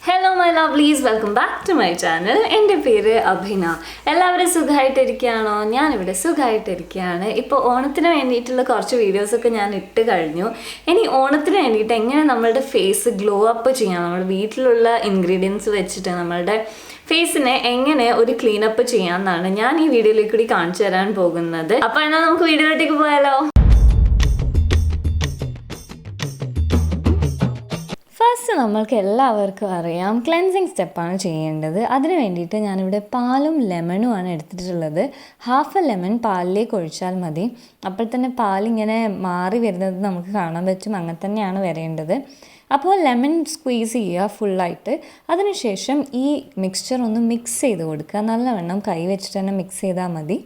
Hello my lovelies, welcome back to my channel. എൻ്റെ പേര് അഭിന. എല്ലാവരും സുഖമായിട്ടിരിക്കുകയാണോ? ഞാനിവിടെ സുഖമായിട്ടിരിക്കുകയാണ്. ഇപ്പോൾ ഓണത്തിന് വേണ്ടിയിട്ടുള്ള കുറച്ച് വീഡിയോസൊക്കെ ഞാൻ ഇട്ട് കഴിഞ്ഞു. ഇനി ഓണത്തിന് വേണ്ടിയിട്ട് എങ്ങനെ നമ്മളുടെ ഫേസ് ഗ്ലോ അപ്പ് ചെയ്യാം, നമ്മുടെ വീട്ടിലുള്ള ഇൻഗ്രീഡിയൻസ് വെച്ചിട്ട് നമ്മളുടെ ഫേസിനെ എങ്ങനെ ഒരു ക്ലീനപ്പ് ചെയ്യാമെന്നാണ് ഞാൻ ഈ വീഡിയോയിലേക്ക് കൂടി കാണിച്ചു തരാൻ പോകുന്നത്. അപ്പോൾ എന്നാൽ നമുക്ക് വീഡിയോയിലേക്ക് പോയാലോ? ഫസ്റ്റ് നമ്മൾക്ക് എല്ലാവർക്കും അറിയാം ക്ലെൻസിങ് സ്റ്റെപ്പാണ് ചെയ്യേണ്ടത്. അതിന് വേണ്ടിയിട്ട് ഞാനിവിടെ പാലും ലെമണുമാണ് എടുത്തിട്ടുള്ളത്. ഹാഫ് എ ലെമൺ പാലിലേക്ക് ഒഴിച്ചാൽ മതി. അപ്പോൾ തന്നെ പാലിങ്ങനെ മാറി വരുന്നത് നമുക്ക് കാണാൻ പറ്റും. അങ്ങനെ തന്നെയാണ് വരേണ്ടത്. അപ്പോൾ ലെമൺ സ്ക്വീസ് ചെയ്യുക ഫുള്ളായിട്ട്. അതിനുശേഷം ഈ മിക്സ്ചർ ഒന്ന് മിക്സ് ചെയ്ത് കൊടുക്കുക. നല്ലവണ്ണം കൈ വെച്ചിട്ട് തന്നെ മിക്സ് ചെയ്താൽ മതി.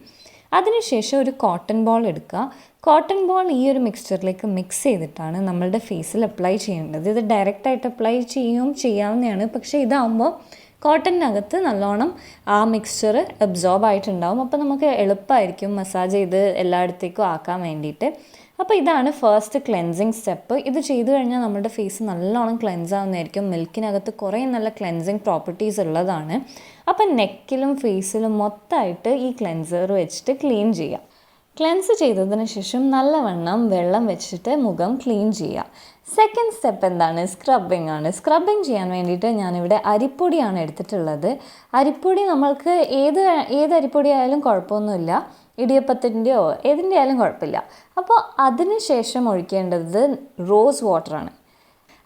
അതിനുശേഷം ഒരു കോട്ടൺ ബോൾ എടുക്കുക. കോട്ടൺ ബോൾ ഈ ഒരു മിക്സ്ചറിലേക്ക് മിക്സ് ചെയ്തിട്ടാണ് നമ്മളുടെ ഫേസിൽ അപ്ലൈ ചെയ്യേണ്ടത്. ഇത് ഡയറക്റ്റായിട്ട് അപ്ലൈ ചെയ്യാവുന്നതാണ്. പക്ഷേ ഇതാകുമ്പോൾ കോട്ടണിനകത്ത് നല്ലോണം ആ മിക്സ്ചർ അബ്സോർബ് ആയിട്ടുണ്ടാവും. അപ്പോൾ നമുക്ക് എളുപ്പമായിരിക്കും മസാജ് ചെയ്ത് എല്ലായിടത്തേക്കും ആക്കാൻ വേണ്ടിയിട്ട്. അപ്പോൾ ഇതാണ് ഫസ്റ്റ് ക്ലെൻസിങ് സ്റ്റെപ്പ്. ഇത് ചെയ്തു കഴിഞ്ഞാൽ നമ്മുടെ ഫേസ് നല്ലോണം ക്ലെൻസ് ആവുന്നതായിരിക്കും. മിൽക്കിനകത്ത് കുറേ നല്ല ക്ലെൻസിങ് പ്രോപ്പർട്ടീസ് ഉള്ളതാണ്. അപ്പം നെക്കിലും ഫേസിലും മൊത്തമായിട്ട് ഈ ക്ലെൻസർ വെച്ചിട്ട് ക്ലീൻ ചെയ്യുക. ക്ലെൻസ് ചെയ്തതിന് ശേഷം നല്ലവണ്ണം വെള്ളം വെച്ചിട്ട് മുഖം ക്ലീൻ ചെയ്യുക. സെക്കൻഡ് സ്റ്റെപ്പ് എന്താണ്? സ്ക്രബിംഗ് ആണ്. സ്ക്രബിംഗ് ചെയ്യാൻ വേണ്ടിയിട്ട് ഞാനിവിടെ അരിപ്പൊടിയാണ് എടുത്തിട്ടുള്ളത്. അരിപ്പൊടി നമ്മൾക്ക് ഏത് അരിപ്പൊടി ആയാലും കുഴപ്പമൊന്നുമില്ല. ഇടിയപ്പത്തിൻ്റെയോ ഏതിൻ്റെ ആയാലും കുഴപ്പമില്ല. അപ്പോൾ അതിന് ശേഷം ഒഴിക്കേണ്ടത് റോസ് വാട്ടറാണ്.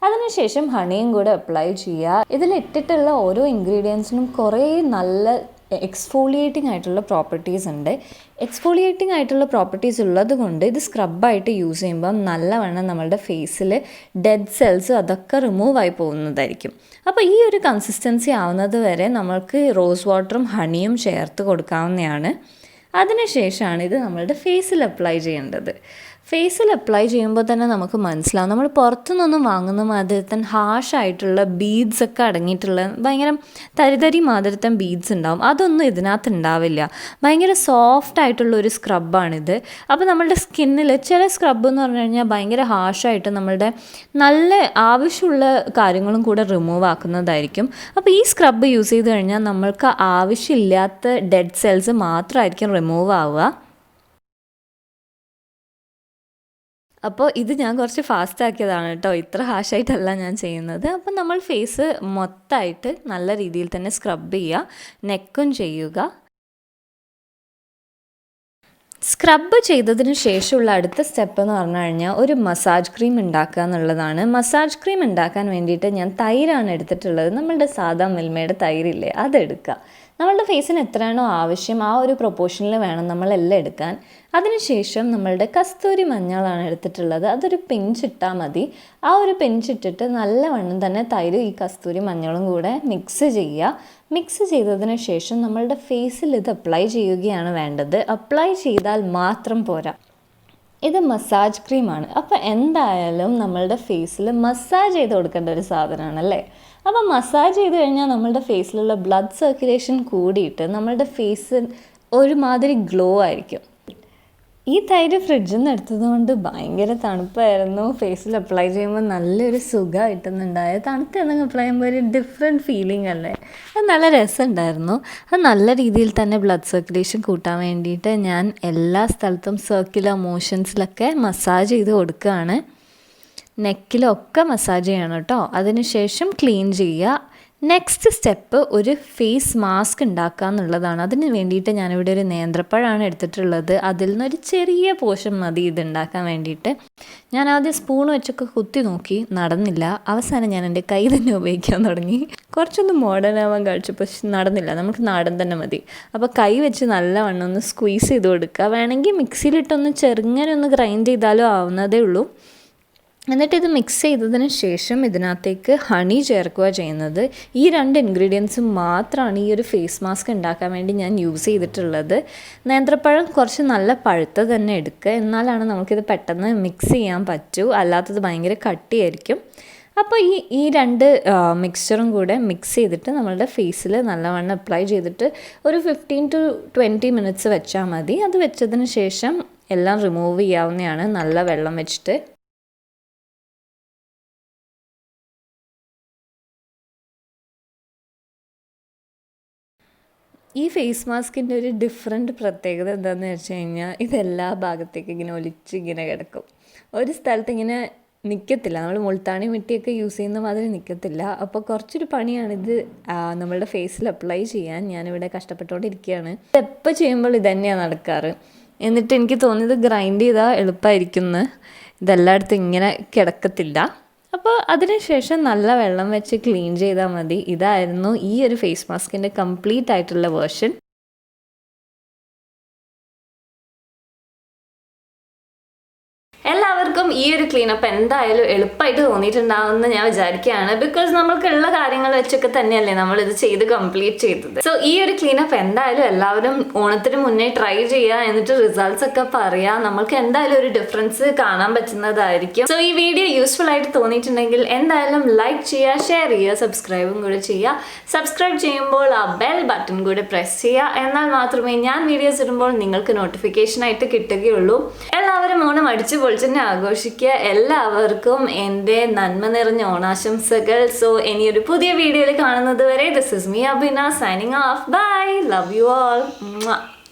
അതിനുശേഷം ഹണിയും കൂടെ അപ്ലൈ ചെയ്യുക. ഇതിലിട്ടിട്ടുള്ള ഓരോ ഇൻഗ്രീഡിയൻസിനും കുറേ നല്ല എക്സ്ഫോളിയേറ്റിംഗ് ആയിട്ടുള്ള പ്രോപ്പർട്ടീസ് ഉണ്ട്. എക്സ്ഫോളിയേറ്റിംഗ് ആയിട്ടുള്ള പ്രോപ്പർട്ടീസ് ഉള്ളത് കൊണ്ട് ഇത് സ്ക്രബായിട്ട് യൂസ് ചെയ്യുമ്പം നല്ലവണ്ണം നമ്മളുടെ ഫേസിൽ ഡെഡ് സെൽസ് അതൊക്കെ റിമൂവ് ആയി പോകുന്നതായിരിക്കും. അപ്പോൾ ഈ ഒരു കൺസിസ്റ്റൻസി ആവുന്നത് വരെ നമ്മൾക്ക് റോസ് വാട്ടറും ഹണിയും ചേർത്ത് കൊടുക്കാവുന്നതാണ്. അതിനുശേഷമാണ് ഇത് നമ്മളുടെ ഫേസിൽ അപ്ലൈ ചെയ്യേണ്ടത്. ഫേസിൽ അപ്ലൈ ചെയ്യുമ്പോൾ തന്നെ നമുക്ക് മനസ്സിലാവും, നമ്മൾ പുറത്തുനിന്നൊന്നും വാങ്ങുന്ന മാതിരത്തൻ ഹാഷായിട്ടുള്ള ബീഡ്സ് ഒക്കെ അടങ്ങിയിട്ടുള്ള ഭയങ്കര തരിതരി മാതിരത്തൻ ബീഡ്സ് ഉണ്ടാവും. അതൊന്നും ഇതിനകത്ത് ഉണ്ടാവില്ല. ഭയങ്കര സോഫ്റ്റ് ആയിട്ടുള്ളൊരു സ്ക്രബാണിത്. അപ്പോൾ നമ്മളുടെ സ്കിന്നിൽ ചില സ്ക്രബ് എന്ന് പറഞ്ഞു കഴിഞ്ഞാൽ ഭയങ്കര ഹാഷായിട്ട് നമ്മളുടെ നല്ല ആവശ്യമുള്ള കാര്യങ്ങളും കൂടെ റിമൂവ് ആക്കുന്നതായിരിക്കും. അപ്പോൾ ഈ സ്ക്രബ് യൂസ് ചെയ്ത് കഴിഞ്ഞാൽ നമ്മൾക്ക് ആവശ്യമില്ലാത്ത ഡെഡ് സെൽസ് മാത്രമായിരിക്കും റിമൂവ് ആവുക. അപ്പോൾ ഇത് ഞാൻ കുറച്ച് ഫാസ്റ്റ് ആക്കിയതാണ് കേട്ടോ, ഇത്ര ഹാഷായിട്ടല്ല ഞാൻ ചെയ്യുന്നത്. അപ്പം നമ്മൾ ഫേസ് മൊത്തമായിട്ട് നല്ല രീതിയിൽ തന്നെ സ്ക്രബ് ചെയ്യുക, നെക്കും ചെയ്യുക. സ്ക്രബ് ചെയ്തതിന് ശേഷമുള്ള അടുത്ത സ്റ്റെപ്പ് എന്ന് പറഞ്ഞു കഴിഞ്ഞാൽ ഒരു മസാജ് ക്രീം ഉണ്ടാക്കുക എന്നുള്ളതാണ്. മസാജ് ക്രീം ഉണ്ടാക്കാൻ വേണ്ടിയിട്ട് ഞാൻ തൈരാണ് എടുത്തിട്ടുള്ളത്. നമ്മളുടെ സാധാ മിൽമയുടെ തൈരില്ലേ, അതെടുക്കുക. നമ്മളുടെ ഫേസിന് എത്രയാണോ ആവശ്യം ആ ഒരു പ്രൊപ്പോർഷനിൽ വേണം നമ്മളെല്ലാം എടുക്കാൻ. അതിനുശേഷം നമ്മളുടെ കസ്തൂരി മഞ്ഞളാണ് എടുത്തിട്ടുള്ളത്. അതൊരു പിഞ്ചിട്ടാൽ മതി. ആ ഒരു പിഞ്ചിട്ടിട്ട് നല്ലവണ്ണം തന്നെ തൈര് ഈ കസ്തൂരി മഞ്ഞളും കൂടെ മിക്സ് ചെയ്യുക. മിക്സ് ചെയ്തതിന് ശേഷം നമ്മളുടെ ഫേസിൽ ഇത് അപ്ലൈ ചെയ്യുകയാണ് വേണ്ടത്. അപ്ലൈ ചെയ്താൽ മാത്രം പോരാ, ഇത് മസാജ് ക്രീമാണ്. അപ്പോൾ എന്തായാലും നമ്മളുടെ ഫേസിൽ മസാജ് ചെയ്ത് കൊടുക്കേണ്ട ഒരു സാധനമാണല്ലേ. അപ്പോൾ മസാജ് ചെയ്ത് കഴിഞ്ഞാൽ നമ്മളുടെ ഫേസിലുള്ള ബ്ലഡ് സർക്കുലേഷൻ കൂടിയിട്ട് നമ്മളുടെ ഫേസ് ഒരുമാതിരി ഗ്ലോ ആയിരിക്കും. ഈ തൈര് ഫ്രിഡ്ജിൽ നിന്ന് എടുത്തതുകൊണ്ട് ഭയങ്കര തണുപ്പായിരുന്നു. ഫേസിൽ അപ്ലൈ ചെയ്യുമ്പോൾ നല്ലൊരു സുഖമായിട്ടുണ്ടായ തണുത്ത് എന്തെങ്കിലും അപ്ലൈ ചെയ്യുമ്പോൾ ഒരു ഡിഫറെൻറ്റ് ഫീലിംഗ് അല്ലേ. അത് നല്ല രസമുണ്ടായിരുന്നു. അത് നല്ല രീതിയിൽ തന്നെ ബ്ലഡ് സർക്കുലേഷൻ കൂട്ടാൻ വേണ്ടിയിട്ട് ഞാൻ എല്ലാ സ്ഥലത്തും സർക്കുലർ മോഷൻസിലൊക്കെ മസാജ് ചെയ്ത് കൊടുക്കുകയാണ്. നെക്കിലൊക്കെ മസാജ് ചെയ്യണം കേട്ടോ. അതിനുശേഷം ക്ലീൻ ചെയ്യുക. നെക്സ്റ്റ് സ്റ്റെപ്പ് ഒരു ഫേസ് മാസ്ക് ഉണ്ടാക്കുക എന്നുള്ളതാണ്. അതിന് വേണ്ടിയിട്ട് ഞാനിവിടെ ഒരു നേന്ത്രപ്പഴമാണ് എടുത്തിട്ടുള്ളത്. അതിൽ നിന്നൊരു ചെറിയ പോർഷൻ മതി ഇത് ഉണ്ടാക്കാൻ വേണ്ടിയിട്ട്. ഞാൻ ആദ്യം സ്പൂൺ വെച്ചൊക്കെ കുത്തി നോക്കി, നടന്നില്ല. അവസാനം ഞാൻ എൻ്റെ കൈ തന്നെ ഉപയോഗിക്കാൻ തുടങ്ങി. കുറച്ചൊന്ന് മോഡേൺ ആവാൻ കഴിച്ചു, പക്ഷെ നടന്നില്ല. നമുക്ക് നാടൻ തന്നെ മതി. അപ്പോൾ കൈ വെച്ച് നല്ലവണ്ണം ഒന്ന് സ്ക്വീസ് ചെയ്ത് കൊടുക്കുക. വേണമെങ്കിൽ മിക്സിയിലിട്ടൊന്ന് ചെറുങ്ങനെ ഒന്ന് ഗ്രൈൻഡ് ചെയ്താലും ആവുന്നതേ ഉള്ളൂ. എന്നിട്ട് ഇത് മിക്സ് ചെയ്തതിന് ശേഷം ഇതിനകത്തേക്ക് ഹണി ചേർക്കുക ചെയ്യുന്നത്. ഈ രണ്ട് ഇൻഗ്രീഡിയൻസും മാത്രമാണ് ഈ ഒരു ഫേസ് മാസ്ക് ഉണ്ടാക്കാൻ വേണ്ടി ഞാൻ യൂസ് ചെയ്തിട്ടുള്ളത്. നേന്ത്രപ്പഴം കുറച്ച് നല്ല പഴുത്ത തന്നെ എടുക്കുക, എന്നാലാണ് നമുക്കിത് പെട്ടെന്ന് മിക്സ് ചെയ്യാൻ പറ്റൂ. അല്ലാത്തത് ഭയങ്കര കട്ടിയായിരിക്കും. അപ്പോൾ ഈ രണ്ട് മിക്സ്ചറും കൂടെ മിക്സ് ചെയ്തിട്ട് നമ്മളുടെ ഫേസിൽ നല്ലവണ്ണം അപ്ലൈ ചെയ്തിട്ട് ഒരു 15 to 20 minutes വെച്ചാൽ മതി. അത് വെച്ചതിന് ശേഷം എല്ലാം റിമൂവ് ചെയ്യാവുന്നതാണ് നല്ല വെള്ളം വെച്ചിട്ട്. ഈ ഫേസ് മാസ്കിൻ്റെ ഒരു ഡിഫറെൻറ്റ് പ്രത്യേകത എന്താണെന്ന് വെച്ച് കഴിഞ്ഞാൽ ഇതെല്ലാ ഭാഗത്തേക്കും ഇങ്ങനെ ഒലിച്ച് ഇങ്ങനെ കിടക്കും. ഒരു സ്ഥലത്ത് ഇങ്ങനെ നിൽക്കത്തില്ല. നമ്മൾ മുൾത്താണി മിട്ടിയൊക്കെ യൂസ് ചെയ്യുന്ന മാതിരി നിൽക്കത്തില്ല. അപ്പോൾ കുറച്ചൊരു പണിയാണിത് നമ്മളുടെ ഫേസിൽ അപ്ലൈ ചെയ്യാൻ. ഞാനിവിടെ കഷ്ടപ്പെട്ടുകൊണ്ടിരിക്കുകയാണ്. എപ്പോൾ ചെയ്യുമ്പോൾ ഇത് തന്നെയാണ് നടക്കാറ്. എന്നിട്ട് എനിക്ക് തോന്നിയത് ഗ്രൈൻഡ് ചെയ്താൽ എളുപ്പമായിരിക്കുന്നു. ഇതെല്ലായിടത്തും ഇങ്ങനെ കിടക്കത്തില്ല. അപ്പോൾ അതിനുശേഷം നല്ല വെള്ളം വെച്ച് ക്ലീൻ ചെയ്താൽ മതി. ഇതായിരുന്നു ഈ ഒരു ഫേസ് മാസ്കിൻ്റെ കംപ്ലീറ്റ് ആയിട്ടുള്ള വേർഷൻ. എല്ലാവർക്കും ഈ ഒരു ക്ലീനപ്പ് എന്തായാലും എളുപ്പമായിട്ട് തോന്നിയിട്ടുണ്ടാവുമെന്ന് ഞാൻ വിചാരിക്കുകയാണ്. ബിക്കോസ് നമ്മൾക്കുള്ള കാര്യങ്ങൾ വെച്ചൊക്കെ തന്നെയല്ലേ നമ്മളിത് ചെയ്ത് കംപ്ലീറ്റ് ചെയ്തത്. സോ ഈ ഒരു ക്ലീനപ്പ് എന്തായാലും എല്ലാവരും ഓണത്തിന് മുന്നേ ട്രൈ ചെയ്യുക. എന്നിട്ട് റിസൾട്ട്സ് ഒക്കെ പറയാം. നമ്മൾക്ക് എന്തായാലും ഒരു ഡിഫറൻസ് കാണാൻ പറ്റുന്നതായിരിക്കും. സോ ഈ വീഡിയോ യൂസ്ഫുൾ ആയിട്ട് തോന്നിയിട്ടുണ്ടെങ്കിൽ എന്തായാലും ലൈക്ക് ചെയ്യുക, ഷെയർ ചെയ്യുക, സബ്സ്ക്രൈബും കൂടെ ചെയ്യുക. സബ്സ്ക്രൈബ് ചെയ്യുമ്പോൾ ആ ബെൽ ബട്ടൺ കൂടെ പ്രസ് ചെയ്യുക. എന്നാൽ മാത്രമേ ഞാൻ വീഡിയോസ് ഇടുമ്പോൾ നിങ്ങൾക്ക് നോട്ടിഫിക്കേഷനായിട്ട് കിട്ടുകയുള്ളൂ. എല്ലാവരും ഓണം അടിച്ചു പൊളിച്ച് ആഘോഷിക്കുക. എല്ലാവർക്കും എൻ്റെ നന്മ നിറഞ്ഞ ഓണാശംസകൾ. സോ ഇനിയൊരു പുതിയ വീഡിയോയിൽ കാണുന്നത് വരെ this is me Abhina signing off. Bye. Love you all.